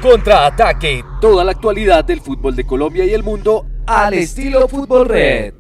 Contraataque, toda la actualidad del fútbol de Colombia y el mundo al estilo Fútbol Red.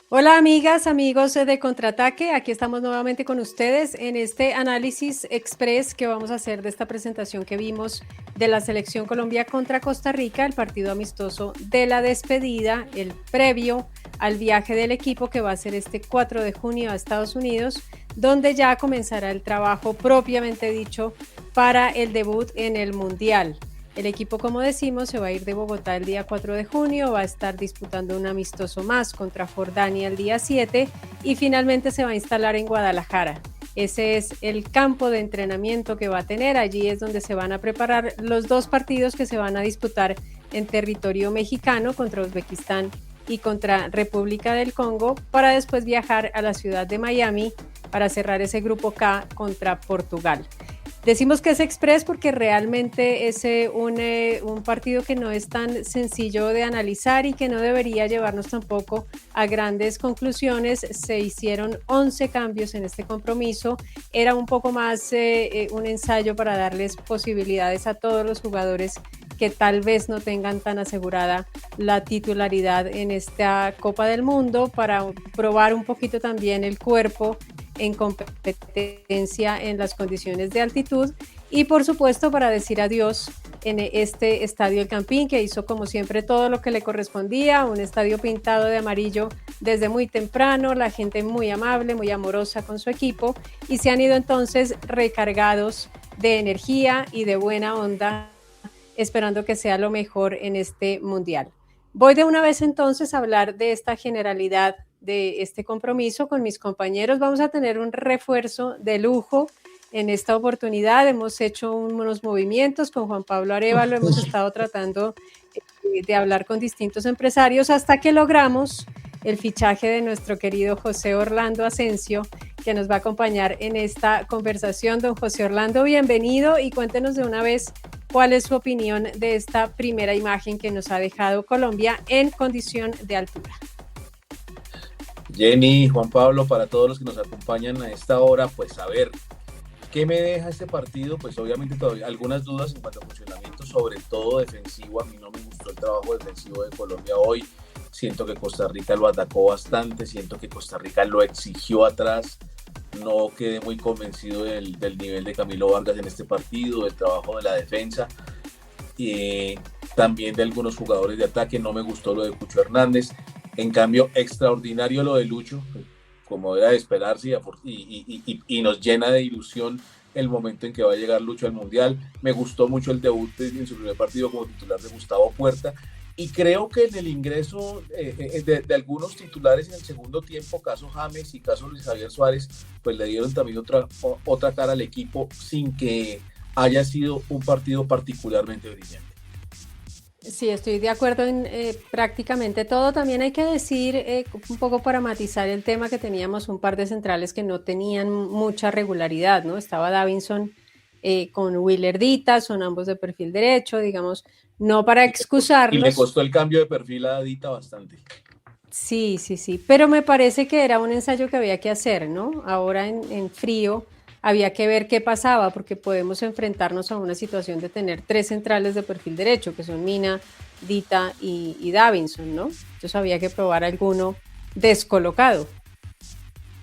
Hola amigas, amigos de Contraataque, aquí estamos nuevamente con ustedes en este análisis express que vamos a hacer de esta presentación que vimos de la Selección Colombia contra Costa Rica, el partido amistoso de la despedida, el previo al viaje del equipo que va a ser este 4 de junio a Estados Unidos, donde ya comenzará el trabajo propiamente dicho para el debut en el Mundial. El equipo, como decimos, se va a ir de Bogotá el día 4 de junio, va a estar disputando un amistoso más contra Jordania el día 7 y finalmente se va a instalar en Guadalajara. Ese es el campo de entrenamiento que va a tener, allí es donde se van a preparar los dos partidos que se van a disputar en territorio mexicano contra Uzbekistán y contra República del Congo, para después viajar a la ciudad de Miami para cerrar ese grupo K contra Portugal. Decimos que es express porque realmente es un partido que no es tan sencillo de analizar y que no debería llevarnos tampoco a grandes conclusiones. Se hicieron 11 cambios en este compromiso. Era un poco más un ensayo para darles posibilidades a todos los jugadores que tal vez no tengan tan asegurada la titularidad en esta Copa del Mundo, para probar un poquito también el cuerpo en competencia en las condiciones de altitud y por supuesto para decir adiós en este estadio El Campín, que hizo como siempre todo lo que le correspondía, un estadio pintado de amarillo desde muy temprano, la gente muy amable, muy amorosa con su equipo, y se han ido entonces recargados de energía y de buena onda, esperando que sea lo mejor en este Mundial. Voy de una vez entonces a hablar de esta generalidad de este compromiso con mis compañeros. Vamos a tener un refuerzo de lujo en esta oportunidad. Hemos hecho unos movimientos con Juan Pablo Arévalo, hemos estado tratando de hablar con distintos empresarios hasta que logramos el fichaje de nuestro querido José Orlando Asensio, que nos va a acompañar en esta conversación. Don José Orlando, bienvenido y cuéntenos de una vez cuál es su opinión de esta primera imagen que nos ha dejado Colombia en condición de altura. Jenny, Juan Pablo, para todos los que nos acompañan a esta hora, pues a ver, ¿qué me deja este partido? Pues obviamente todavía algunas dudas en cuanto a funcionamiento, sobre todo defensivo. A mí no me gustó el trabajo defensivo de Colombia hoy. Siento que Costa Rica lo atacó bastante, siento que Costa Rica lo exigió atrás. No quedé muy convencido del nivel de Camilo Vargas en este partido, del trabajo de la defensa. También de algunos jugadores de ataque. No me gustó lo de Cucho Hernández. En cambio, extraordinario lo de Lucho, como era de esperarse, y nos llena de ilusión el momento en que va a llegar Lucho al Mundial. Me gustó mucho el debut en su primer partido como titular de Gustavo Puerta, y creo que en el ingreso de algunos titulares en el segundo tiempo, caso James y caso Luis Javier Suárez, pues le dieron también otra cara al equipo, sin que haya sido un partido particularmente brillante. Sí, estoy de acuerdo en prácticamente todo. También hay que decir, un poco para matizar el tema, que teníamos un par de centrales que no tenían mucha regularidad, ¿no? Estaba Davinson con Willer Dita, son ambos de perfil derecho, digamos, no para excusarlos. Y le costó el cambio de perfil a Dita bastante. Sí, pero me parece que era un ensayo que había que hacer, ¿no? Ahora en frío había que ver qué pasaba, porque podemos enfrentarnos a una situación de tener tres centrales de perfil derecho, que son Mina, Dita y Davinson, ¿no? Entonces había que probar alguno descolocado.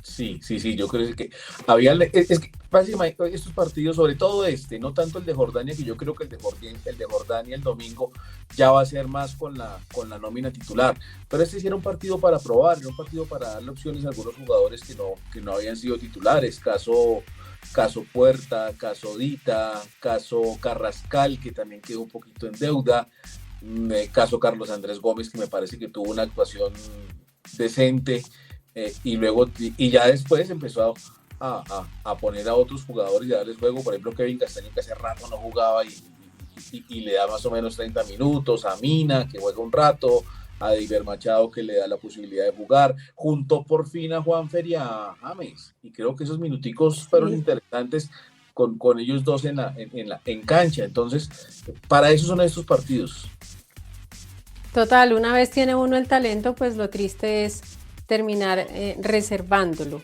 Sí, yo creo que había, es que básicamente estos partidos, sobre todo no tanto el de Jordania, que yo creo que el de Jordania el domingo ya va a ser más con la nómina titular, pero sí era un partido para probar, era un partido para darle opciones a algunos jugadores que no habían sido titulares, caso Puerta, caso Dita, caso Carrascal, que también quedó un poquito en deuda, caso Carlos Andrés Gómez, que me parece que tuvo una actuación decente, y ya después empezó a poner a otros jugadores y a darles juego. Por ejemplo, Kevin Castaño, que hace rato no jugaba y le da más o menos 30 minutos, a Mina, que juega un rato, a Diver Machado, que le da la posibilidad de jugar, juntó por fin a Juanfer y a James, y creo que esos minuticos fueron interesantes con ellos dos en cancha. Entonces, para eso son estos partidos. Total, una vez tiene uno el talento, pues lo triste es terminar reservándolo.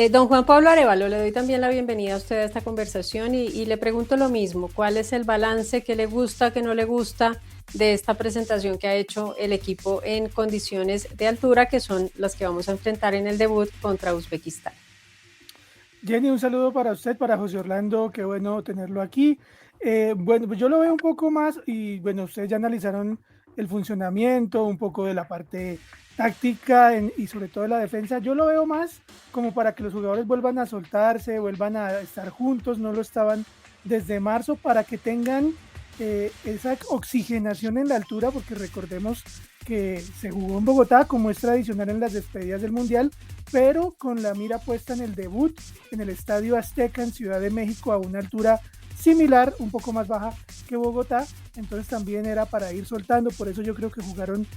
Don Juan Pablo Arévalo, le doy también la bienvenida a usted a esta conversación y le pregunto lo mismo, ¿cuál es el balance, qué le gusta, qué no le gusta de esta presentación que ha hecho el equipo en condiciones de altura, que son las que vamos a enfrentar en el debut contra Uzbekistán? Jenny, un saludo para usted, para José Orlando, qué bueno tenerlo aquí. Bueno, pues yo lo veo un poco más y bueno, ustedes ya analizaron el funcionamiento, un poco de la parte táctica y sobre todo de la defensa. Yo lo veo más como para que los jugadores vuelvan a soltarse, vuelvan a estar juntos, no lo estaban desde marzo, para que tengan esa oxigenación en la altura, porque recordemos que se jugó en Bogotá, como es tradicional en las despedidas del Mundial, pero con la mira puesta en el debut en el Estadio Azteca en Ciudad de México, a una altura similar, un poco más baja que Bogotá, entonces también era para ir soltando. Por eso yo creo que jugaron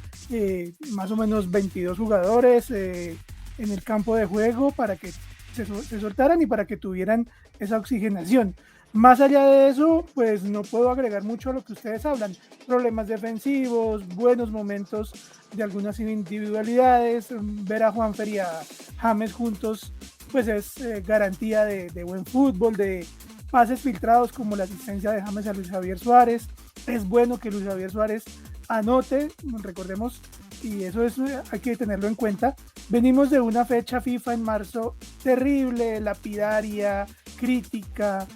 más o menos 22 jugadores en el campo de juego, para que se soltaran y para que tuvieran esa oxigenación. Más allá de eso, pues no puedo agregar mucho a lo que ustedes hablan. Problemas defensivos, buenos momentos de algunas individualidades. Ver a Juanfer y a James juntos, pues es garantía de buen fútbol, de pases filtrados, como la asistencia de James a Luis Javier Suárez. Es bueno que Luis Javier Suárez anote, recordemos, y eso hay que tenerlo en cuenta. Venimos de una fecha FIFA en marzo terrible, lapidaria, crítica,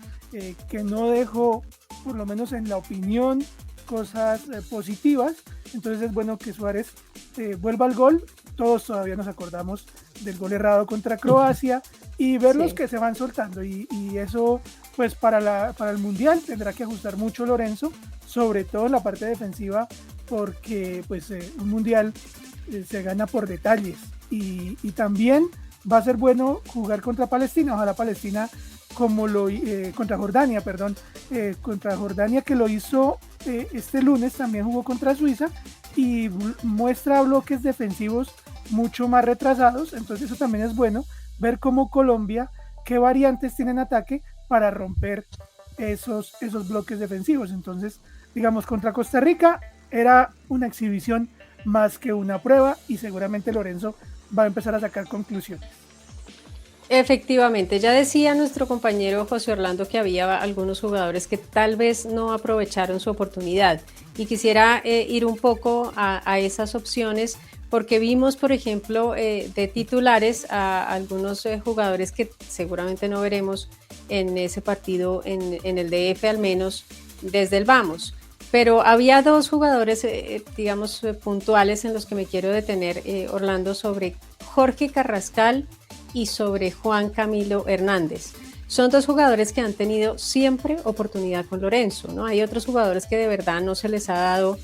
que no dejó, por lo menos en la opinión, cosas positivas. Entonces es bueno que Suárez vuelva al gol. Todos todavía nos acordamos del gol errado contra Croacia, y verlos que se van soltando, y eso pues para el Mundial tendrá que ajustar mucho Lorenzo, sobre todo en la parte defensiva, porque pues un Mundial se gana por detalles, y también va a ser bueno jugar contra Palestina. Ojalá Palestina, como contra Jordania, contra Jordania, que lo hizo este lunes, también jugó contra Suiza y muestra bloques defensivos mucho más retrasados. Entonces eso también es bueno, ver cómo Colombia, qué variantes tiene en ataque para romper esos bloques defensivos. Entonces, digamos, contra Costa Rica era una exhibición más que una prueba, y seguramente Lorenzo va a empezar a sacar conclusiones. Efectivamente, ya decía nuestro compañero José Orlando que había algunos jugadores que tal vez no aprovecharon su oportunidad, y quisiera ir un poco a esas opciones, porque vimos, por ejemplo, de titulares a algunos jugadores que seguramente no veremos en ese partido, en el DF al menos, desde el vamos. Pero había dos jugadores, digamos, puntuales en los que me quiero detener, Orlando, sobre Jorge Carrascal y sobre Juan Camilo Hernández. Son dos jugadores que han tenido siempre oportunidad con Lorenzo, ¿no? Hay otros jugadores que de verdad no se les ha dado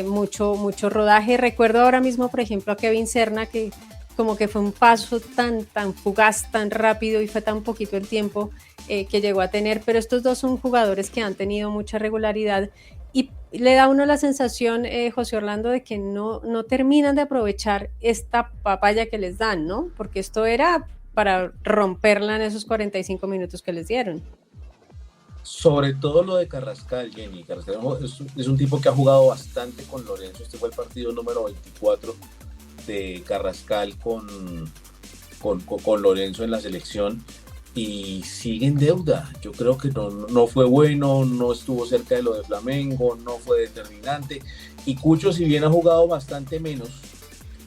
mucho rodaje. Recuerdo ahora mismo, por ejemplo, a Kevin Serna, que como que fue un paso tan fugaz, tan rápido, y fue tan poquito el tiempo que llegó a tener, pero estos dos son jugadores que han tenido mucha regularidad, y le da a uno la sensación, José Orlando, de que no terminan de aprovechar esta papaya que les dan, ¿no? Porque esto era para romperla en esos 45 minutos que les dieron. Sobre todo lo de Carrascal, Jenny. Carrascal es un tipo que ha jugado bastante con Lorenzo. Este fue el partido número 24 de Carrascal con Lorenzo en la selección, y sigue en deuda. Yo creo que no fue bueno, no estuvo cerca de lo de Flamengo, no fue determinante. Y Cucho, si bien ha jugado bastante menos,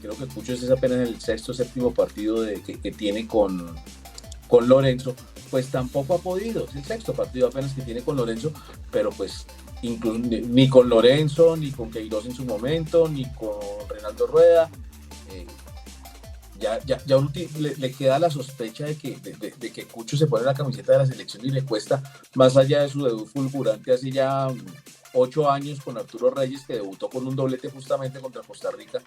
creo que Cucho es apenas el sexto o séptimo partido que tiene con Lorenzo, pues tampoco ha podido. Es el sexto partido apenas que tiene con Lorenzo, pero pues incluso ni con Lorenzo, ni con Queiroz en su momento, ni con Reinaldo Rueda. Ya le queda la sospecha de que Cucho se pone la camiseta de la selección y le cuesta, más allá de su debut fulgurante hace ya 8 años con Arturo Reyes, que debutó con un doblete justamente contra Costa Rica.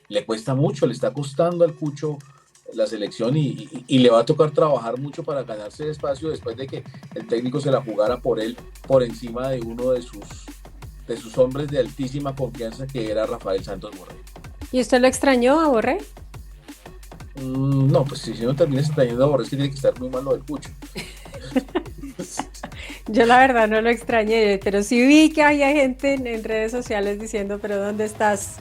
Le cuesta mucho, le está costando al Cucho la selección, y le va a tocar trabajar mucho para ganarse el espacio, después de que el técnico se la jugara por él, por encima de uno de sus hombres de altísima confianza, que era Rafael Santos Borré. ¿Y usted lo extrañó a Borré? No, pues si no termina extrañando a Borré, es que tiene que estar muy mal lo del Cucho. Yo la verdad no lo extrañé, pero sí vi que había gente en redes sociales diciendo, pero ¿dónde estás?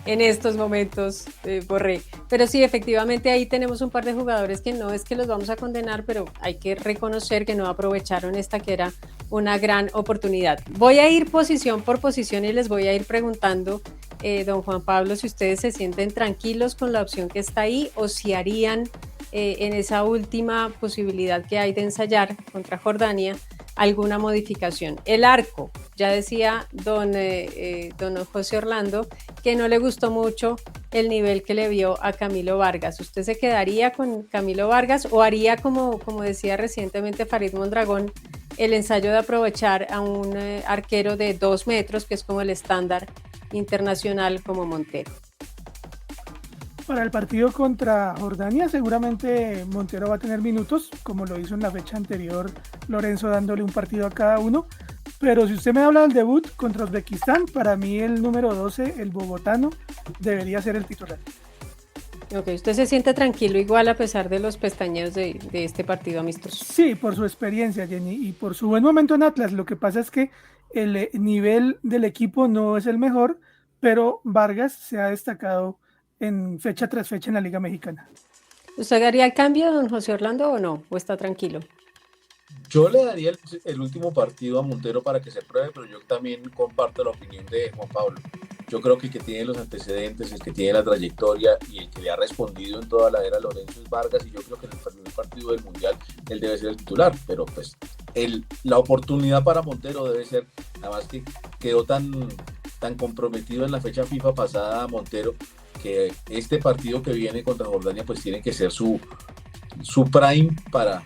en estos momentos, Borré. Pero sí, efectivamente ahí tenemos un par de jugadores que no es que los vamos a condenar, pero hay que reconocer que no aprovecharon esta que era una gran oportunidad. Voy a ir posición por posición y les voy a ir preguntando, don Juan Pablo, si ustedes se sienten tranquilos con la opción que está ahí o si harían en esa última posibilidad que hay de ensayar contra Jordania alguna modificación. El arco, ya decía don José Orlando que no le gustó mucho el nivel que le vio a Camilo Vargas. ¿Usted se quedaría con Camilo Vargas o haría, como decía recientemente Farid Mondragón, el ensayo de aprovechar a un arquero de 2 metros, que es como el estándar internacional, como Montero? Para el partido contra Jordania, seguramente Montero va a tener minutos, como lo hizo en la fecha anterior Lorenzo, dándole un partido a cada uno. Pero si usted me habla del debut contra Uzbekistán, para mí el número 12, el bogotano, debería ser el titular. Ok, ¿usted se siente tranquilo igual a pesar de los pestañeos de este partido amistoso? Sí, por su experiencia, Jenny, y por su buen momento en Atlas. Lo que pasa es que el nivel del equipo no es el mejor, pero Vargas se ha destacado en fecha tras fecha en la Liga Mexicana. ¿Usted haría el cambio, don José Orlando, o no? ¿O está tranquilo? Yo le daría el último partido a Montero para que se pruebe, pero yo también comparto la opinión de Juan Pablo. Yo creo que el que tiene los antecedentes, el que tiene la trayectoria y el que le ha respondido en toda la era Lorenzo es Vargas, y yo creo que en el primer partido del Mundial él debe ser el titular, pero pues la oportunidad para Montero debe ser, además que quedó tan comprometido en la fecha FIFA pasada Montero, que este partido que viene contra Jordania pues tiene que ser su prime para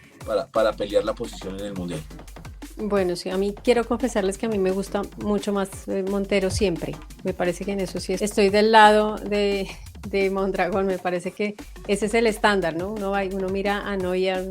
pelear la posición en el Mundial. Bueno, sí, a mí quiero confesarles que a mí me gusta mucho más Montero siempre. Me parece que en eso sí estoy del lado de Mondragón. Me parece que ese es el estándar, ¿no? Uno mira a Neuer,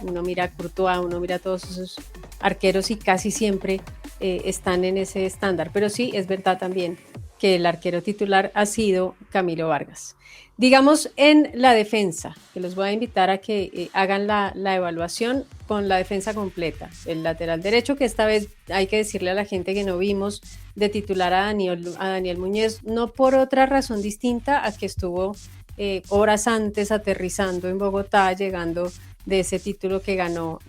uno mira a Courtois, uno mira a todos esos arqueros y casi siempre están en ese estándar. Pero sí, es verdad también que el arquero titular ha sido Camilo Vargas. Digamos, en la defensa, que los voy a invitar a que hagan la evaluación con la defensa completa. El lateral derecho, que esta vez hay que decirle a la gente que no vimos de titular a Daniel Muñoz, no por otra razón distinta a que estuvo horas antes aterrizando en Bogotá, llegando de ese título que ganó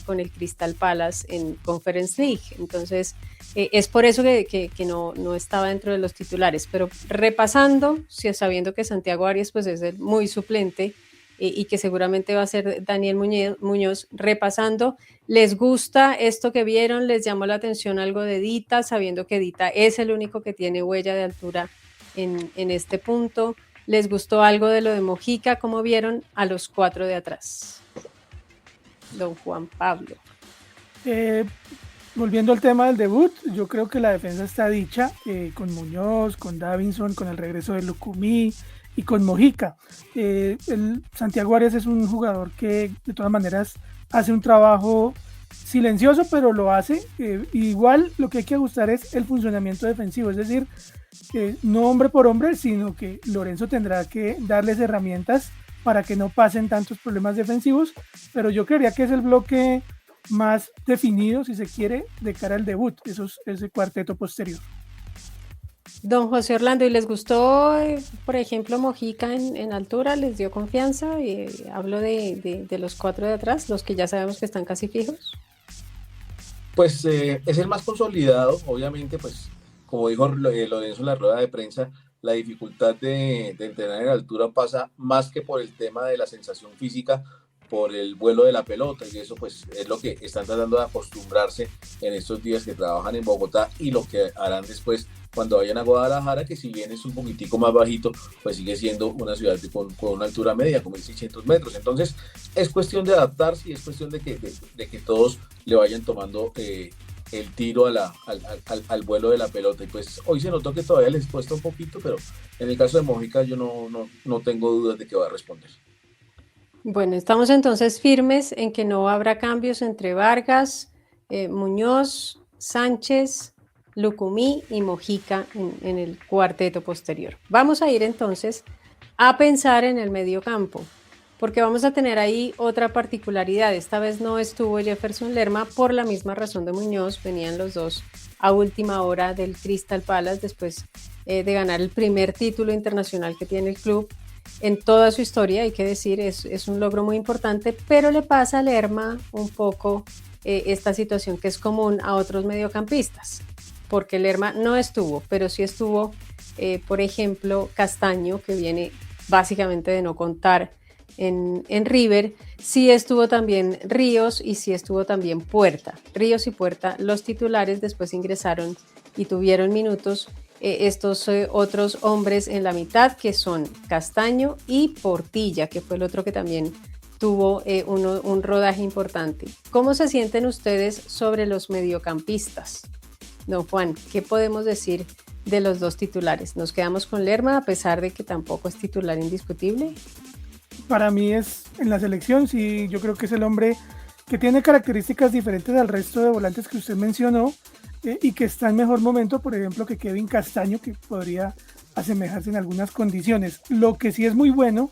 con el Crystal Palace en Conference League. Entonces, es por eso que no estaba dentro de los titulares. Pero repasando, sabiendo que Santiago Arias pues es el muy suplente y que seguramente va a ser Daniel Muñoz, repasando, ¿les gusta esto que vieron? ¿Les llamó la atención algo de Dita, sabiendo que Dita es el único que tiene huella de altura en este punto? ¿Les gustó algo de lo de Mojica? ¿Cómo vieron a los 4 de atrás? Don Juan Pablo. Volviendo al tema del debut, yo creo que la defensa está dicha con Muñoz, con Davinson, con el regreso de Lucumí y con Mojica. Santiago Arias es un jugador que de todas maneras hace un trabajo silencioso, pero lo hace. Igual lo que hay que ajustar es el funcionamiento defensivo, es decir, no hombre por hombre, sino que Lorenzo tendrá que darles herramientas para que no pasen tantos problemas defensivos, pero yo creería que es el bloque más definido, si se quiere, de cara al debut, ese cuarteto posterior. Don José Orlando, ¿y les gustó, por ejemplo, Mojica en altura? ¿Les dio confianza? Hablo de los 4 de atrás, los que ya sabemos que están casi fijos. Pues es el más consolidado, obviamente, pues como dijo Lorenzo en la rueda de prensa, la dificultad de entrenar en altura pasa más que por el tema de la sensación física, por el vuelo de la pelota, y eso pues es lo que están tratando de acostumbrarse en estos días que trabajan en Bogotá, y lo que harán después cuando vayan a Guadalajara, que si bien es un poquitico más bajito, pues sigue siendo una ciudad con una altura media, como 600 metros. Entonces es cuestión de adaptarse y es cuestión de que todos le vayan tomando el tiro al vuelo de la pelota. Y pues hoy se notó que todavía les cuesta un poquito, pero en el caso de Mojica yo no tengo dudas de que va a responder. Bueno, estamos entonces firmes en que no habrá cambios entre Vargas, Muñoz, Sánchez, Lucumí y Mojica en el cuarteto posterior. Vamos a ir entonces a pensar en el medio campo. porque vamos a tener ahí otra particularidad. Esta vez no estuvo Jefferson Lerma por la misma razón de Muñoz, venían los dos a última hora del Crystal Palace después de ganar el primer título internacional que tiene el club en toda su historia, hay que decir, es un logro muy importante, pero le pasa a Lerma un poco esta situación que es común a otros mediocampistas, porque Lerma no estuvo, pero sí estuvo, por ejemplo, Castaño, que viene básicamente de no contar en River, sí estuvo también Ríos y sí estuvo también Puerta. Ríos y Puerta, los titulares, después ingresaron y tuvieron minutos estos otros hombres en la mitad, que son Castaño y Portilla, que fue el otro que también tuvo un rodaje importante. ¿Cómo se sienten ustedes sobre los mediocampistas? Don Juan, ¿qué podemos decir de los dos titulares? ¿Nos quedamos con Lerma a pesar de que tampoco es titular indiscutible? Para mí es en la selección, sí, yo creo que es el hombre que tiene características diferentes al resto de volantes que usted mencionó y que está en mejor momento, por ejemplo, que Kevin Castaño, que podría asemejarse en algunas condiciones. Lo que sí es muy bueno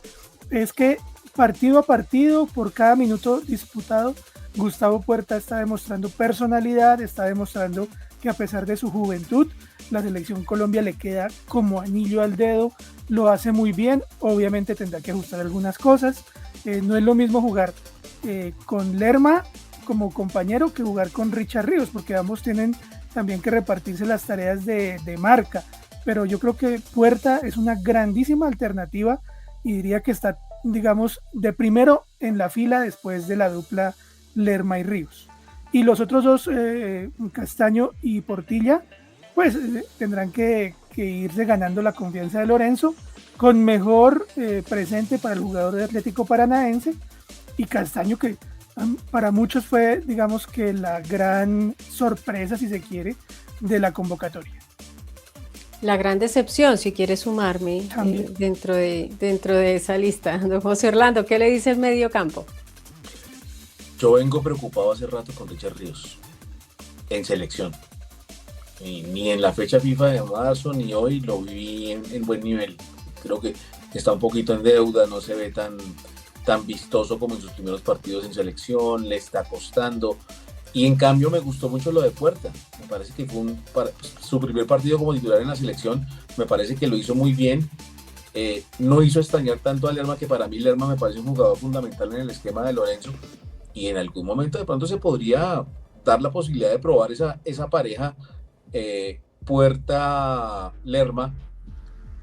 es que partido a partido, por cada minuto disputado, Gustavo Puerta está demostrando personalidad, está demostrando que a pesar de su juventud, la selección Colombia le queda como anillo al dedo, lo hace muy bien, obviamente tendrá que ajustar algunas cosas, no es lo mismo jugar con Lerma como compañero que jugar con Richard Ríos, porque ambos tienen también que repartirse las tareas de marca, pero yo creo que Puerta es una grandísima alternativa y diría que está, digamos, de primero en la fila después de la dupla Lerma y Ríos. Y los otros dos, Castaño y Portilla, pues tendrán que irse ganando la confianza de Lorenzo, con mejor presente para el jugador de Atlético Paranaense, y Castaño, que para muchos fue, digamos, que la gran sorpresa, si se quiere, de la convocatoria. La gran decepción, si quiere sumarme dentro de esa lista. Don José Orlando, ¿qué le dice el medio campo? Yo vengo preocupado hace rato con Richard Ríos en selección. Ni en la fecha FIFA de marzo ni hoy lo vi en buen nivel. Creo que está un poquito en deuda, no se ve tan vistoso como en sus primeros partidos en selección, le está costando. Y en cambio me gustó mucho lo de Puerta. Me parece que fue su primer partido como titular en la selección. Me parece que lo hizo muy bien. No hizo extrañar tanto a Lerma, que para mí Lerma me parece un jugador fundamental en el esquema de Lorenzo. Y en algún momento de pronto se podría dar la posibilidad de probar esa pareja Puerta-Lerma,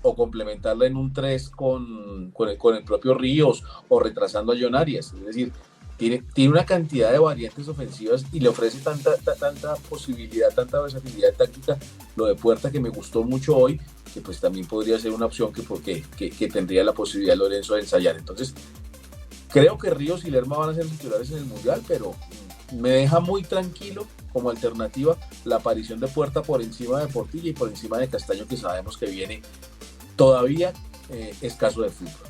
o complementarla en un 3 con el propio Ríos, o retrasando a John Arias. Es decir, tiene una cantidad de variantes ofensivas y le ofrece tanta posibilidad, tanta versatilidad táctica lo de Puerta, que me gustó mucho hoy, que pues también podría ser una opción que tendría la posibilidad Lorenzo de ensayar. Entonces creo que Ríos y Lerma van a ser titulares en el Mundial, pero me deja muy tranquilo como alternativa la aparición de Puerta por encima de Portilla y por encima de Castaño, que sabemos que viene todavía escaso de fútbol.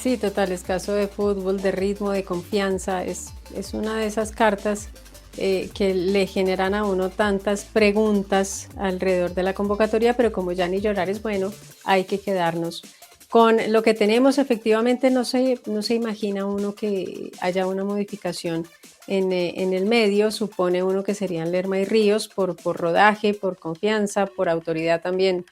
Sí, total, escaso de fútbol, de ritmo, de confianza. Es una de esas cartas que le generan a uno tantas preguntas alrededor de la convocatoria, pero como ya ni llorar es bueno, hay que quedarnos con lo que tenemos. Efectivamente, no se imagina uno que haya una modificación en el medio. Supone uno que serían Lerma y Ríos por rodaje, por confianza, por autoridad también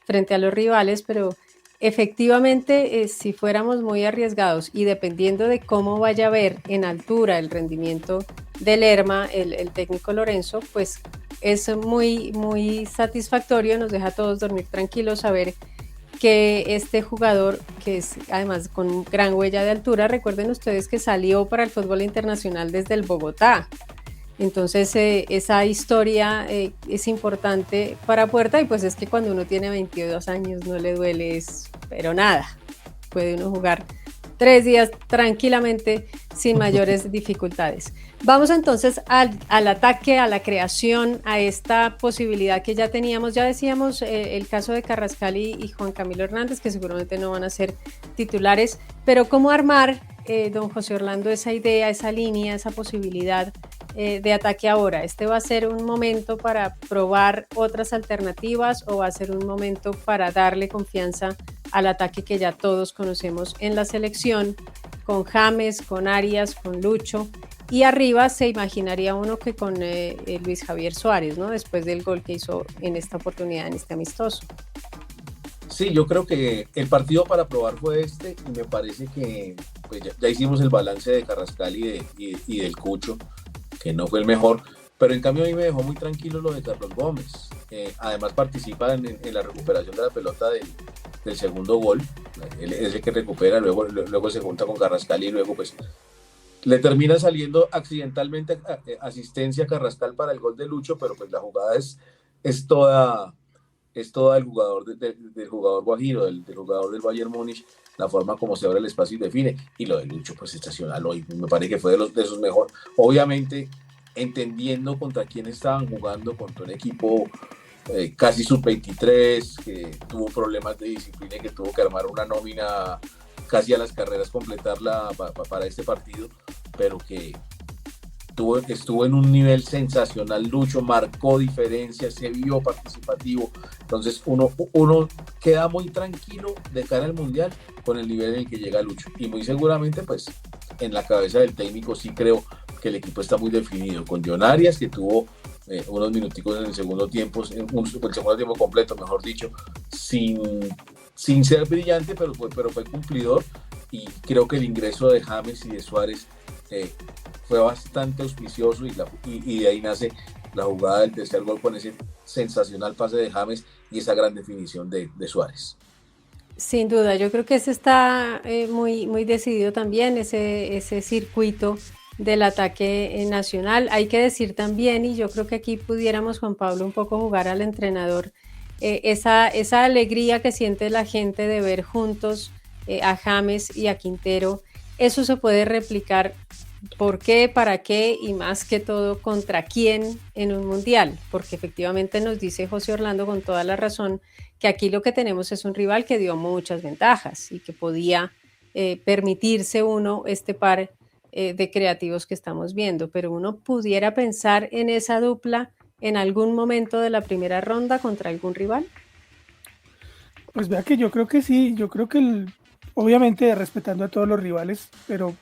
frente a los rivales, pero efectivamente, si fuéramos muy arriesgados y dependiendo de cómo vaya a ver en altura el rendimiento de Lerma, el técnico Lorenzo, pues es muy, muy satisfactorio, nos deja a todos dormir tranquilos saber que este jugador, que es además con gran huella de altura, recuerden ustedes que salió para el fútbol internacional desde el Bogotá. Entonces esa historia es importante para Puerta, y pues es que cuando uno tiene 22 años no le duele pero nada. Puede uno jugar 3 días tranquilamente sin mayores dificultades. Vamos entonces al ataque, a la creación, a esta posibilidad que ya teníamos. Ya decíamos el caso de Carrascal y Juan Camilo Hernández, que seguramente no van a ser titulares, pero ¿cómo armar, don José Orlando, esa idea, esa línea, esa posibilidad de ataque ahora? ¿Este va a ser un momento para probar otras alternativas o va a ser un momento para darle confianza al ataque que ya todos conocemos en la selección, con James, con Arias, con Lucho? Y arriba se imaginaría uno que con Luis Javier Suárez, ¿no? Después del gol que hizo en esta oportunidad, en este amistoso. Sí, yo creo que el partido para probar fue este y me parece que pues ya hicimos el balance de Carrascal y del Cucho, que no fue el mejor, pero en cambio a mí me dejó muy tranquilo lo de Carlos Gómez. Además participa en la recuperación de la pelota del segundo gol, él es el que recupera, luego se junta con Carrascal y luego pues le termina saliendo accidentalmente asistencia a Carrascal para el gol de Lucho, pero pues la jugada es toda del jugador del jugador guajiro, del jugador del Bayern Múnich, la forma como se abre el espacio y define, y lo de Lucho pues estacional hoy, me parece que fue de esos mejores, obviamente entendiendo contra quién estaban jugando, contra un equipo casi sub-23, que tuvo problemas de disciplina y que tuvo que armar una nómina casi a las carreras, completarla para este partido, pero que estuvo en un nivel sensacional. Lucho marcó diferencias, se vio participativo, entonces uno queda muy tranquilo de cara al Mundial con el nivel en el que llega Lucho, y muy seguramente pues en la cabeza del técnico sí creo que el equipo está muy definido, con John Arias, que tuvo unos minuticos en el segundo tiempo, el segundo tiempo completo, mejor dicho, sin ser brillante, pero fue cumplidor, y creo que el ingreso de James y de Suárez fue bastante auspicioso, y de ahí nace la jugada del tercer gol con ese sensacional pase de James y esa gran definición de Suárez. Sin duda, yo creo que ese está muy, muy decidido también, ese circuito del ataque nacional. Hay que decir también, y yo creo que aquí pudiéramos, Juan Pablo, un poco jugar al entrenador, esa alegría que siente la gente de ver juntos a James y a Quintero. Eso se puede replicar. ¿Por qué? ¿Para qué? Y más que todo, ¿contra quién en un mundial? Porque efectivamente nos dice José Orlando con toda la razón que aquí lo que tenemos es un rival que dio muchas ventajas y que podía permitirse uno este par de creativos que estamos viendo, pero uno pudiera pensar en esa dupla en algún momento de la primera ronda contra algún rival. Pues vea que yo creo que sí, yo creo que obviamente respetando a todos los rivales, pero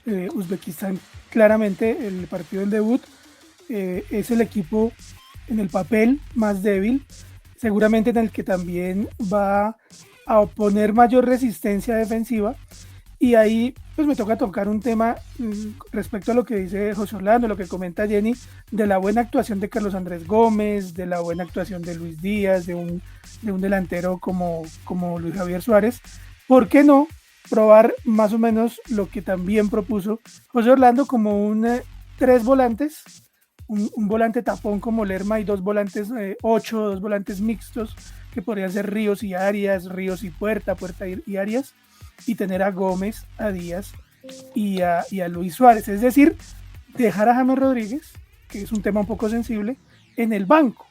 Uzbekistán claramente el partido del debut es el equipo en el papel más débil, seguramente en el que también va a oponer mayor resistencia defensiva, y ahí pues me tocar un tema respecto a lo que dice José Orlando, lo que comenta Jenny, de la buena actuación de Carlos Andrés Gómez, de la buena actuación de Luis Díaz, de un delantero como Luis Javier Suárez. ¿Por qué no probar más o menos lo que también propuso José Orlando, como tres volantes, un volante tapón como Lerma y dos volantes 8, dos volantes mixtos que podrían ser Ríos y Arias, Ríos y Puerta y Arias, y tener a Gómez, a Díaz y a Luis Suárez? Es decir, dejar a James Rodríguez, que es un tema un poco sensible, en el banco,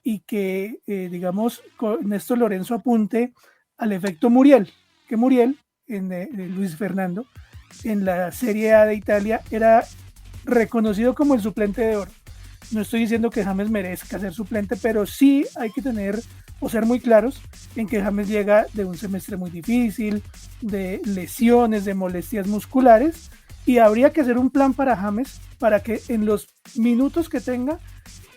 y que digamos Néstor Lorenzo apunte al efecto Muriel, que Muriel Luis Fernando en la Serie A de Italia era reconocido como el suplente de oro. No estoy diciendo que James merezca ser suplente, pero sí hay que tener o ser muy claros en que James llega de un semestre muy difícil, de lesiones, de molestias musculares, y habría que hacer un plan para James para que en los minutos que tenga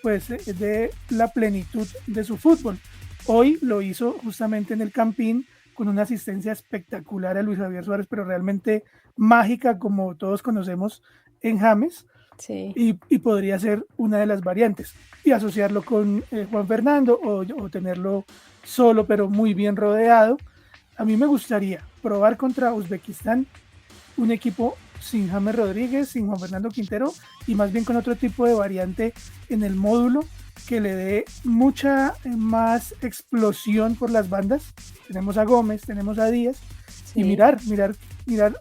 pues dé la plenitud de su fútbol. Hoy lo hizo justamente en el Campín, con una asistencia espectacular a Luis Javier Suárez, pero realmente mágica, como todos conocemos en James. Sí. Y podría ser una de las variantes, y asociarlo con Juan Fernando o tenerlo solo pero muy bien rodeado. A mí me gustaría probar contra Uzbekistán un equipo sin James Rodríguez, sin Juan Fernando Quintero, y más bien con otro tipo de variante en el módulo que le dé mucha más explosión por las bandas. Tenemos a Gómez, tenemos a Díaz, sí. Y mirar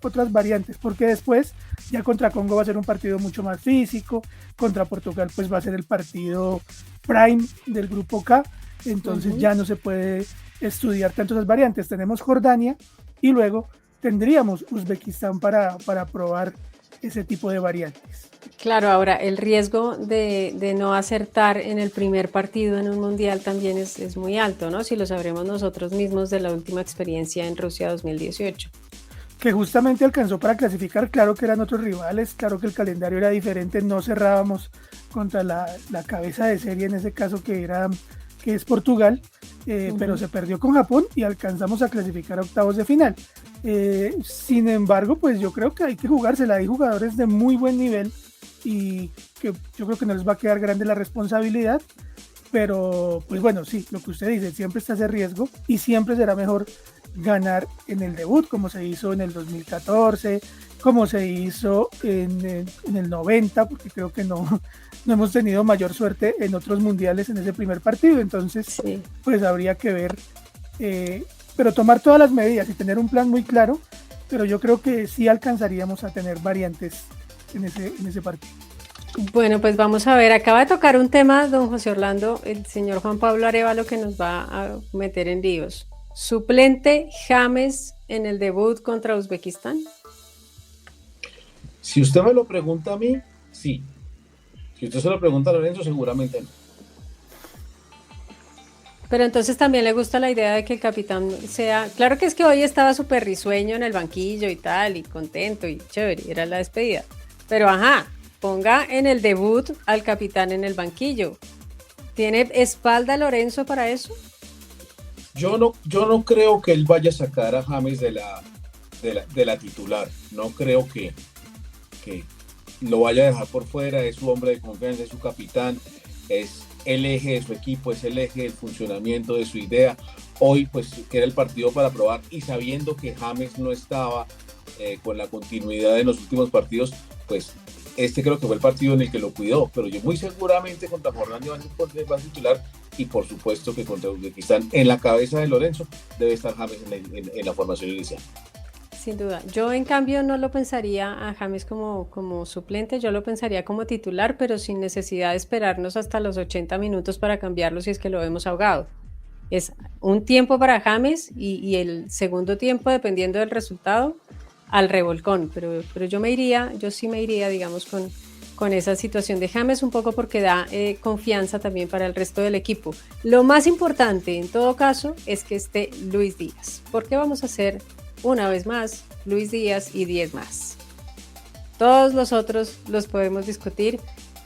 otras variantes, porque después ya contra Congo va a ser un partido mucho más físico, contra Portugal pues va a ser el partido prime del grupo K, entonces ya no se puede estudiar tanto esas variantes. Tenemos Jordania y luego tendríamos Uzbekistán para probar ese tipo de variantes. Claro, ahora el riesgo de no acertar en el primer partido en un mundial también es muy alto, ¿no? Si lo sabremos nosotros mismos de la última experiencia en Rusia 2018. Que justamente alcanzó para clasificar, claro que eran otros rivales, claro que el calendario era diferente, no cerrábamos contra la cabeza de serie en ese caso que es Portugal, pero se perdió con Japón y alcanzamos a clasificar a octavos de final. Sin embargo, pues yo creo que hay que jugársela, hay jugadores de muy buen nivel y que yo creo que no les va a quedar grande la responsabilidad, pero pues bueno, sí, lo que usted dice, siempre está ese riesgo y siempre será mejor ganar en el debut, como se hizo en el 2014, como se hizo en el 90, porque creo que no hemos tenido mayor suerte en otros mundiales en ese primer partido, entonces sí, pues habría que ver, pero tomar todas las medidas y tener un plan muy claro, pero yo creo que sí alcanzaríamos a tener variantes en ese partido. Bueno, pues vamos a ver, acaba de tocar un tema, don José Orlando, el señor Juan Pablo Arévalo, que nos va a meter en líos. ¿Suplente James en el debut contra Uzbekistán? Si usted me lo pregunta a mí, sí. Si usted se lo pregunta a Lorenzo, seguramente no. Pero entonces también le gusta la idea de que el capitán sea... Claro que es que hoy estaba súper risueño en el banquillo y tal, y contento y chévere, era la despedida. Pero ponga en el debut al capitán en el banquillo. ¿Tiene espalda Lorenzo para eso? Yo no creo que él vaya a sacar a James de la titular. No creo que lo vaya a dejar por fuera. Es su hombre de confianza, es su capitán, es el eje de su equipo, es el eje del funcionamiento de su idea. Hoy, pues, que era el partido para probar y sabiendo que James no estaba con la continuidad de los últimos partidos, pues creo que fue el partido en el que lo cuidó, pero yo muy seguramente contra Jordania va a titular y por supuesto que contra Uzbekistán en la cabeza de Lorenzo debe estar James en la formación inicial. Sin duda, yo en cambio no lo pensaría a James como suplente, yo lo pensaría como titular, pero sin necesidad de esperarnos hasta los 80 minutos para cambiarlo si es que lo vemos ahogado. Es un tiempo para James y el segundo tiempo, dependiendo del resultado, al revolcón, pero yo sí me iría, digamos, con esa situación de James, un poco porque da confianza también para el resto del equipo. Lo más importante, en todo caso, es que esté Luis Díaz, porque vamos a hacer, una vez más, Luis Díaz y 10 más. Todos los otros los podemos discutir,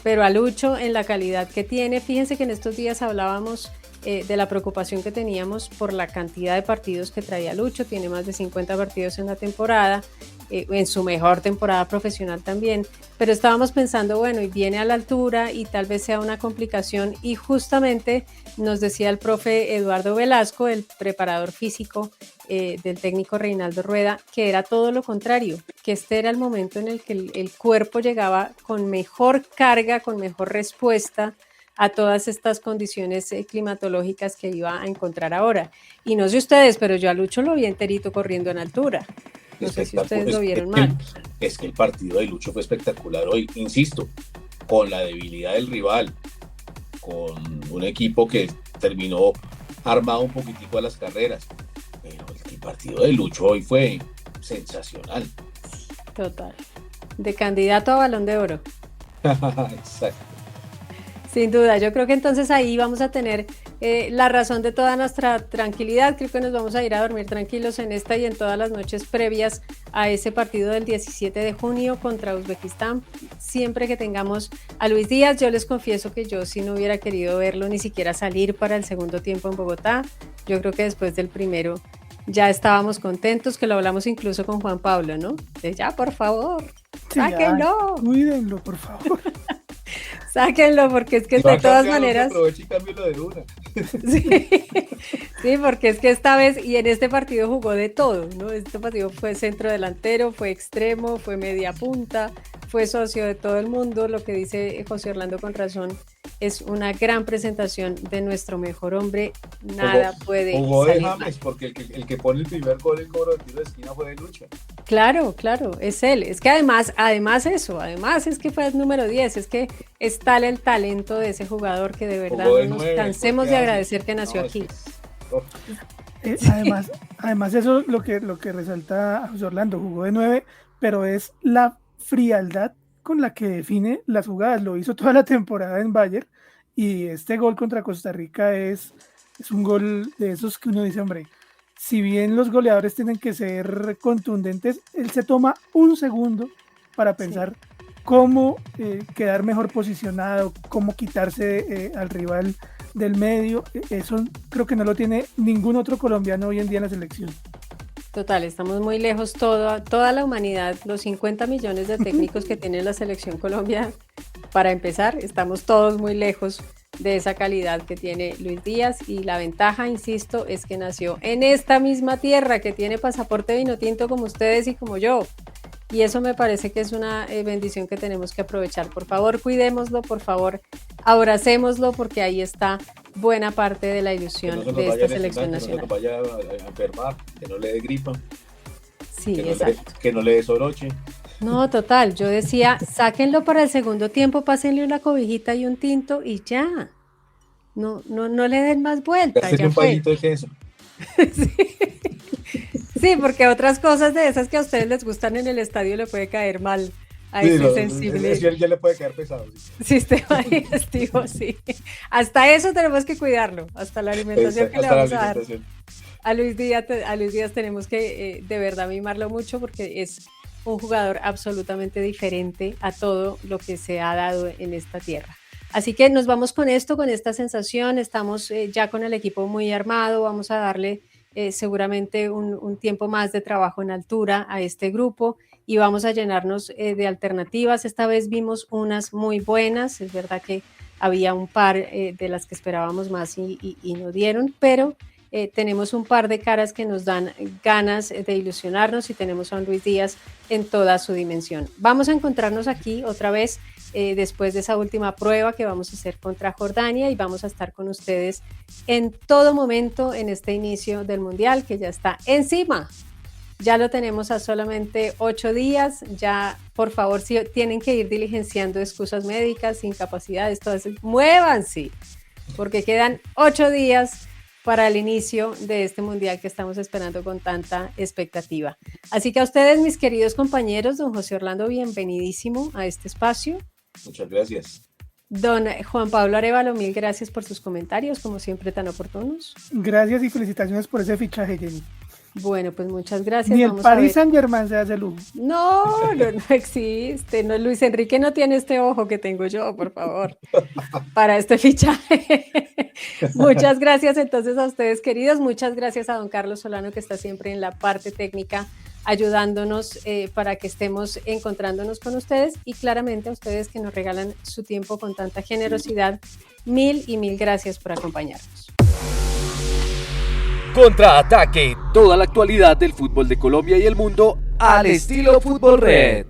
pero a Lucho, en la calidad que tiene, fíjense que en estos días hablábamos de la preocupación que teníamos por la cantidad de partidos que traía Lucho, tiene más de 50 partidos en la temporada, en su mejor temporada profesional también, pero estábamos pensando, bueno, y viene a la altura y tal vez sea una complicación, y justamente nos decía el profe Eduardo Velasco, el preparador físico del técnico Reinaldo Rueda, que era todo lo contrario, que este era el momento en el que el cuerpo llegaba con mejor carga, con mejor respuesta a todas estas condiciones climatológicas que iba a encontrar ahora. Y no sé ustedes, pero yo a Lucho lo vi enterito corriendo en altura. No sé si ustedes lo vieron mal. Es que el partido de Lucho fue espectacular hoy, insisto, con la debilidad del rival, con un equipo que terminó armado un poquitico a las carreras, pero el partido de Lucho hoy fue sensacional. Total. De candidato a Balón de Oro. Exacto. Sin duda, yo creo que entonces ahí vamos a tener la razón de toda nuestra tranquilidad. Creo que nos vamos a ir a dormir tranquilos en esta y en todas las noches previas a ese partido del 17 de junio contra Uzbekistán. Siempre que tengamos a Luis Díaz, yo les confieso que yo sí no hubiera querido verlo ni siquiera salir para el segundo tiempo en Bogotá. Yo creo que después del primero ya estábamos contentos, que lo hablamos incluso con Juan Pablo, ¿no? De ya, por favor, sáquenlo. Cuídenlo, por favor. Sáquenlo, porque es que de todas maneras... Aproveche y cámbialo de una. Sí, porque es que esta vez, y en este partido jugó de todo, ¿no? Este partido fue centro delantero, fue extremo, fue media punta, fue socio de todo el mundo. Lo que dice José Orlando con razón, es una gran presentación de nuestro mejor hombre. Nada puede jugó de salir James, mal. Porque el que pone el primer gol, el cobro de tiro de esquina fue de Lucho. Claro, es él. Es que además es que fue el número 10, es que es tal el talento de ese jugador que de verdad no nos cansemos de agradecer que nació aquí. Además eso lo que resalta a José Orlando, jugó de 9, pero es la frialdad con la que define las jugadas. Lo hizo toda la temporada en Bayern y este gol contra Costa Rica es un gol de esos que uno dice, hombre, si bien los goleadores tienen que ser contundentes, él se toma un segundo para pensar cómo quedar mejor posicionado, cómo quitarse al rival del medio. Eso creo que no lo tiene ningún otro colombiano hoy en día en la selección. Total, estamos muy lejos, toda la humanidad, los 50 millones de técnicos que tiene la selección Colombia, para empezar, estamos todos muy lejos de esa calidad que tiene Luis Díaz, y la ventaja, insisto, es que nació en esta misma tierra, que tiene pasaporte vinotinto como ustedes y como yo, y eso me parece que es una bendición que tenemos que aprovechar. Por favor, cuidémoslo, por favor, abracémoslo, porque ahí está buena parte de la ilusión de esta selección nacional. Que no se vaya a enfermar, que no le dé gripa, Sí, exacto. que no le dé soroche. No, total, yo decía, sáquenlo para el segundo tiempo, pásenle una cobijita y un tinto y ya. No le den más vuelta. Hacerle un palito de queso. Sí, porque otras cosas de esas que a ustedes les gustan en el estadio le puede caer mal a ese sensible Ya le puede caer pesado. sistema digestivo, sí. Hasta eso tenemos que cuidarlo, hasta la alimentación que le vamos a dar. A Luis Díaz tenemos que de verdad mimarlo mucho, porque es un jugador absolutamente diferente a todo lo que se ha dado en esta tierra. Así que nos vamos con esto, con esta sensación. Estamos ya con el equipo muy armado. Vamos a darle seguramente un tiempo más de trabajo en altura a este grupo, y vamos a llenarnos de alternativas. Esta vez vimos unas muy buenas. Es verdad que había un par de las que esperábamos más y no dieron, pero tenemos un par de caras que nos dan ganas de ilusionarnos, y tenemos a un Luis Díaz en toda su dimensión. Vamos a encontrarnos aquí otra vez después de esa última prueba que vamos a hacer contra Jordania, y vamos a estar con ustedes en todo momento en este inicio del Mundial, que ya está encima. Ya lo tenemos a solamente 8 días. Ya, por favor, si tienen que ir diligenciando excusas médicas, incapacidades, todas, muévanse, porque quedan 8 días para el inicio de este Mundial que estamos esperando con tanta expectativa. Así que a ustedes, mis queridos compañeros, don José Orlando, bienvenidísimo a este espacio. Muchas gracias. Don Juan Pablo Arévalo, mil gracias por sus comentarios, como siempre tan oportunos. Gracias y felicitaciones por ese fichaje, Jenny. Bueno, pues muchas gracias. Ni el Paris Saint-Germain se hace lujo. No existe. No, Luis Enrique no tiene este ojo que tengo yo, por favor, para este fichaje. Muchas gracias entonces a ustedes, queridos. Muchas gracias a don Carlos Solano, que está siempre en la parte técnica ayudándonos para que estemos encontrándonos con ustedes, y claramente a ustedes que nos regalan su tiempo con tanta generosidad. Mil y mil gracias por acompañarnos. Contraataque, toda la actualidad del fútbol de Colombia y el mundo al estilo Fútbol Red.